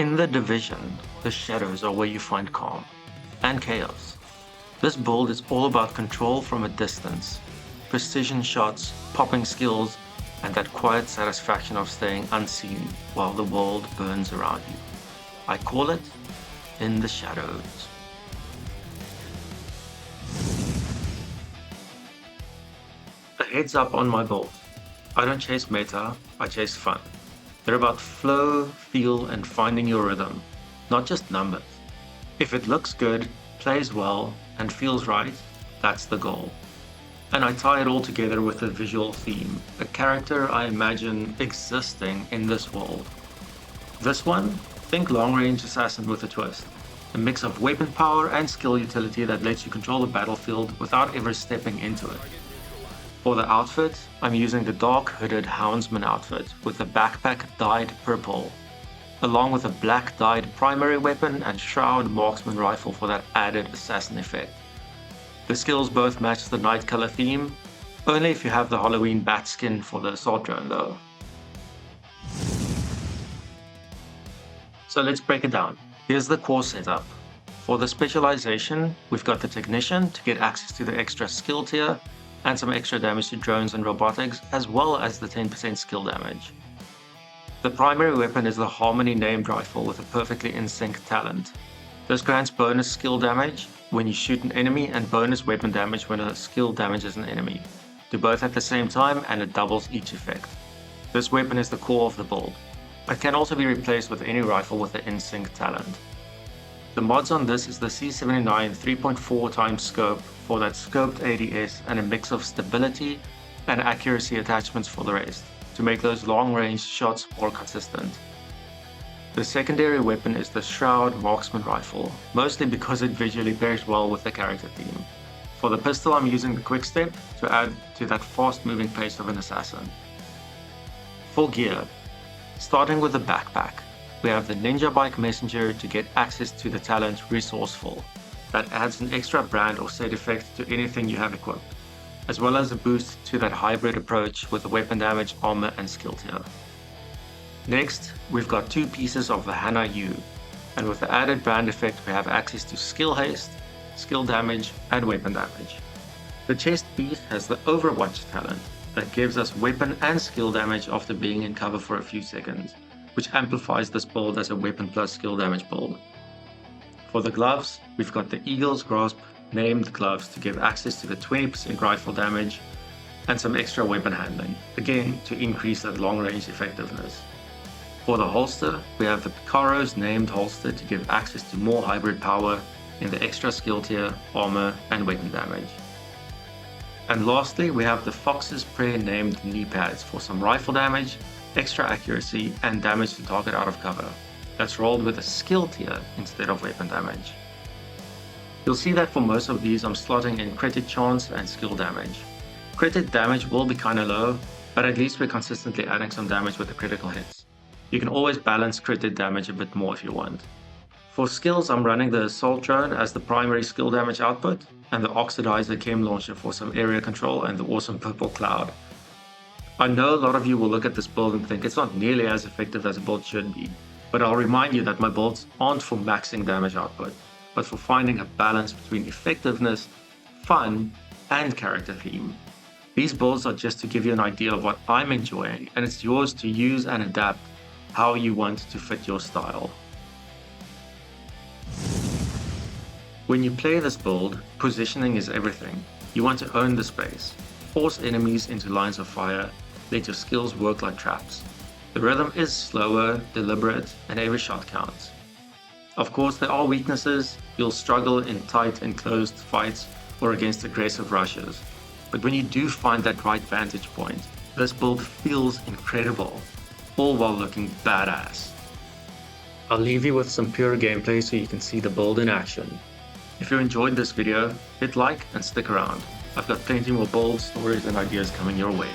In the Division, the shadows are where you find calm and chaos. This build is all about control from a distance, precision shots, popping skills, and that quiet satisfaction of staying unseen while the world burns around you. I call it In the Shadows. A heads up on my build. I don't chase meta, I chase fun. They're about flow, feel, and finding your rhythm, not just numbers. If it looks good, plays well, and feels right, that's the goal. And I tie it all together with a visual theme, a character I imagine existing in this world. This one, think long-range assassin with a twist. A mix of weapon power and skill utility that lets you control the battlefield without ever stepping into it. For the outfit, I'm using the dark hooded houndsman outfit with the backpack dyed purple, along with a black dyed primary weapon and shroud marksman rifle for that added assassin effect. The skills both match the night color theme, only if you have the Halloween bat skin for the assault drone though. So let's break it down. Here's the core setup. For the specialization, we've got the technician to get access to the extra skill tier and some extra damage to drones and robotics, as well as the 10% skill damage. The primary weapon is the Harmony named rifle with a perfectly in sync talent. This grants bonus skill damage when you shoot an enemy and bonus weapon damage when a skill damages an enemy. Do both at the same time and it doubles each effect. This weapon is the core of the build. It can also be replaced with any rifle with the in sync talent. The mods on this is the C79 3.4 times scope for that scoped ADS and a mix of stability and accuracy attachments for the rest, to make those long-range shots more consistent. The secondary weapon is the Shroud Marksman Rifle, mostly because it visually pairs well with the character theme. For the pistol I'm using the Quickstep to add to that fast-moving pace of an assassin. For gear, starting with the backpack, we have the Ninja Bike Messenger to get access to the talent Resourceful. That adds an extra brand or set effect to anything you have equipped, as well as a boost to that hybrid approach with the weapon damage, armor, and skill tier. Next, we've got two pieces of the Hana U, and with the added brand effect we have access to skill haste, skill damage, and weapon damage. The chest piece has the Overwatch talent that gives us weapon and skill damage after being in cover for a few seconds, which amplifies this build as a weapon plus skill damage build. For the gloves, we've got the Eagle's Grasp named gloves to give access to the 20% rifle damage and some extra weapon handling, again to increase that long range effectiveness. For the holster, we have the Picaro's named holster to give access to more hybrid power in the extra skill tier, armor, and weapon damage. And lastly, we have the Fox's Prayer named knee pads for some rifle damage, extra accuracy, and damage to target out of cover. That's rolled with a skill tier instead of weapon damage. You'll see that for most of these I'm slotting in crit chance and skill damage. Crit damage will be kinda low, but at least we're consistently adding some damage with the critical hits. You can always balance crit damage a bit more if you want. For skills, I'm running the Assault Drone as the primary skill damage output, and the Oxidizer Chem Launcher for some area control and the awesome Purple Cloud. I know a lot of you will look at this build and think it's not nearly as effective as a build should be, but I'll remind you that my builds aren't for maxing damage output, but for finding a balance between effectiveness, fun, and character theme. These builds are just to give you an idea of what I'm enjoying, and it's yours to use and adapt how you want to fit your style. When you play this build, positioning is everything. You want to own the space, force enemies into lines of fire, let your skills work like traps. The rhythm is slower, deliberate, and every shot counts. Of course, there are weaknesses. You'll struggle in tight enclosed fights or against aggressive rushes. But when you do find that right vantage point, this build feels incredible, all while looking badass. I'll leave you with some pure gameplay so you can see the build in action. If you enjoyed this video, hit like and stick around. I've got plenty more builds, stories, and ideas coming your way.